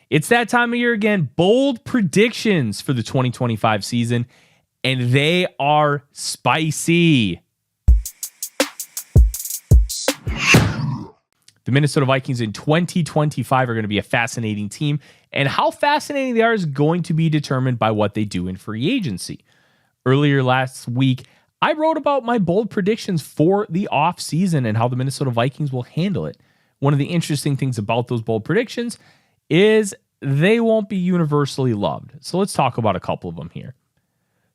It's that time of year again. Bold predictions for the 2025 season, and they are spicy. The Minnesota Vikings in 2025 are going to be a fascinating team, and how fascinating they are is going to be determined by what they do in free agency. Earlier last week, I wrote about my bold predictions for the offseason and how the Minnesota Vikings will handle it. One of the interesting things about those bold predictions is they won't be universally loved. So let's talk about a couple of them here.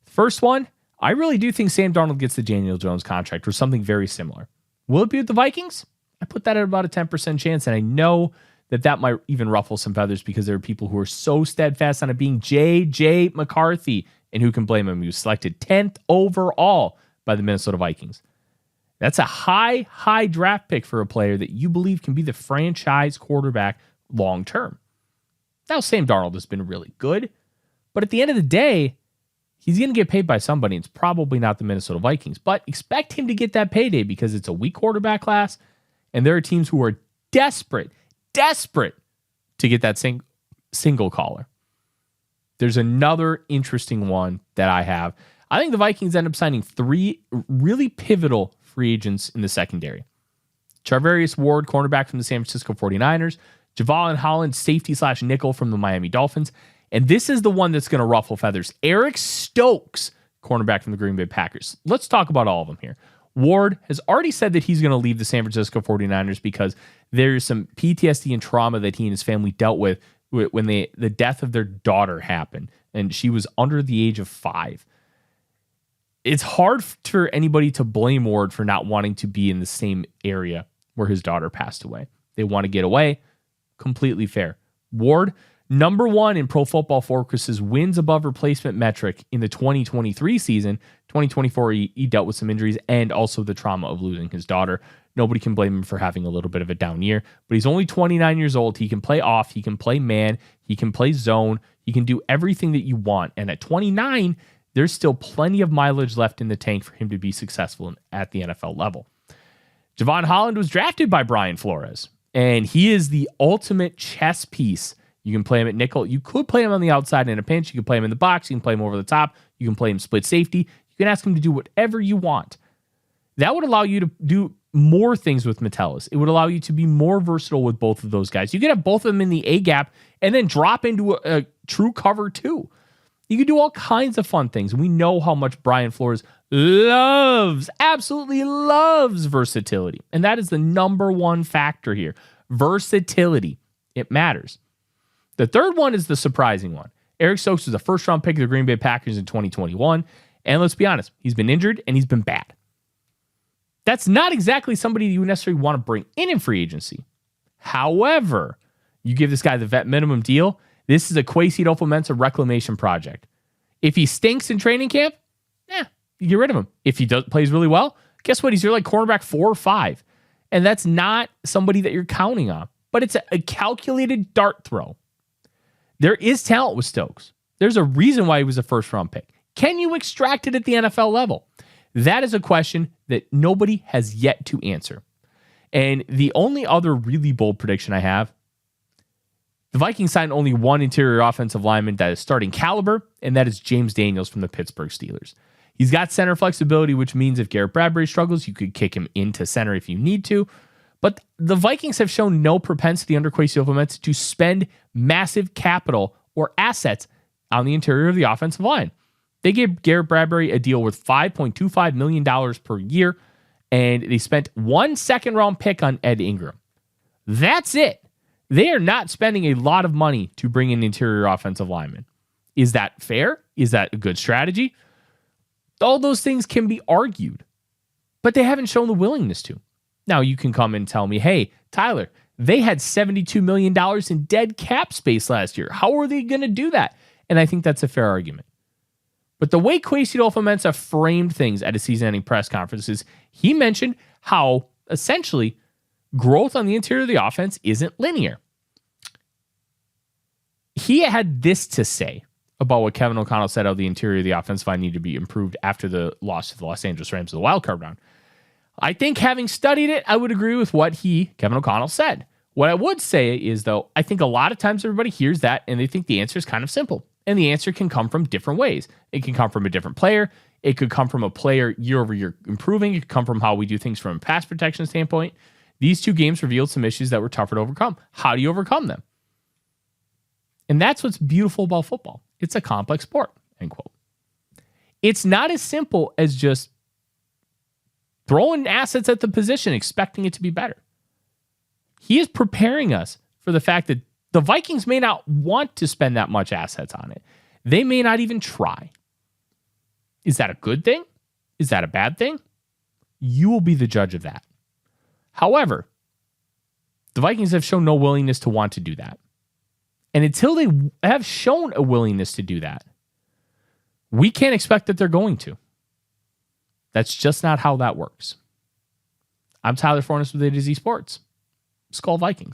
First one, I really do think Sam Darnold gets the Daniel Jones contract or something very similar. Will it be with the Vikings? I put that at about a 10% chance, and I know that might even ruffle some feathers because there are people who are so steadfast on it being J.J. McCarthy, and who can blame him? He was selected 10th overall by the Minnesota Vikings. That's a high draft pick for a player that you believe can be the franchise quarterback long term. Now, Sam Darnold has been really good, but at the end of the day, he's going to get paid by somebody. It's probably not the Minnesota Vikings, but expect him to get that payday because it's a weak quarterback class, and there are teams who are desperate to get that single caller. There's another interesting one that I have. I think the Vikings end up signing 3 really pivotal free agents in the secondary. Charvarius Ward, cornerback from the San Francisco 49ers. Javon Holland, safety/nickel from the Miami Dolphins. And this is the one that's going to ruffle feathers. Eric Stokes, cornerback from the Green Bay Packers. Let's talk about all of them here. Ward has already said that he's going to leave the San Francisco 49ers because there's some PTSD and trauma that he and his family dealt with when the death of their daughter happened, and she was under the age of 5. It's hard for anybody to blame Ward for not wanting to be in the same area where his daughter passed away. They want to get away. Completely fair. Ward, number 1 in Pro Football Focus's wins above replacement metric in the 2023 season. 2024, he dealt with some injuries and also the trauma of losing his daughter. Nobody can blame him for having a little bit of a down year, but he's only 29 years old. He can play off. He can play man. He can play zone. He can do everything that you want. And at 29, there's still plenty of mileage left in the tank for him to be successful at the NFL level. Javon Holland was drafted by Brian Flores, and he is the ultimate chess piece. You can play him at nickel. You could play him on the outside in a pinch. You can play him in the box. You can play him over the top. You can play him split safety. You can ask him to do whatever you want. That would allow you to do more things with Metellus. It would allow you to be more versatile with both of those guys. You could have both of them in the A gap and then drop into a true cover too. You could do all kinds of fun things. We know how much Brian Flores absolutely loves versatility. And that is the number one factor here. Versatility. It matters. The third one is the surprising one. Eric Stokes was a first-round pick of the Green Bay Packers in 2021. And let's be honest, he's been injured and he's been bad. That's not exactly somebody you necessarily want to bring in free agency. However, you give this guy the vet minimum deal. This is a Kwesi Adolfo-Mensah reclamation project. If he stinks in training camp, you get rid of him. If he plays really well, guess what? He's your cornerback 4 or 5. And that's not somebody that you're counting on. But it's a calculated dart throw. There is talent with Stokes. There's a reason why he was a first-round pick. Can you extract it at the NFL level? That is a question that nobody has yet to answer. And the only other really bold prediction I have, the Vikings signed only one interior offensive lineman that is starting caliber, and that is James Daniels from the Pittsburgh Steelers. He's got center flexibility, which means if Garrett Bradbury struggles, you could kick him into center if you need to. But the Vikings have shown no propensity under Kwesi Adolfo-Mensah to spend massive capital or assets on the interior of the offensive line. They gave Garrett Bradbury a deal worth $5.25 million per year, and they spent 1 second-round pick on Ed Ingram. That's it. They are not spending a lot of money to bring in interior offensive linemen. Is that fair? Is that a good strategy? All those things can be argued, but they haven't shown the willingness to. Now, you can come and tell me, hey, Tyler, they had $72 million in dead cap space last year. How are they going to do that? And I think that's a fair argument. But the way Kwesi Adolfo-Mensah framed things at a season-ending press conference is he mentioned how, essentially, growth on the interior of the offense isn't linear. He had this to say about what Kevin O'Connell said how the interior of the offensive line needed to be improved after the loss to the Los Angeles Rams in the wildcard round. I think having studied it, I would agree with what Kevin O'Connell said. What I would say is, though, I think a lot of times everybody hears that and they think the answer is kind of simple. And the answer can come from different ways. It can come from a different player. It could come from a player year over year improving. It could come from how we do things from a pass protection standpoint. These two games revealed some issues that were tougher to overcome. How do you overcome them? And that's what's beautiful about football. It's a complex sport, end quote. It's not as simple as just throwing assets at the position, expecting it to be better. He is preparing us for the fact that the Vikings may not want to spend that much assets on it. They may not even try. Is that a good thing? Is that a bad thing? You will be the judge of that. However, the Vikings have shown no willingness to want to do that. And until they have shown a willingness to do that, we can't expect that they're going to. That's just not how that works. I'm Tyler Forness with A to Z Sports. Skol Vikings.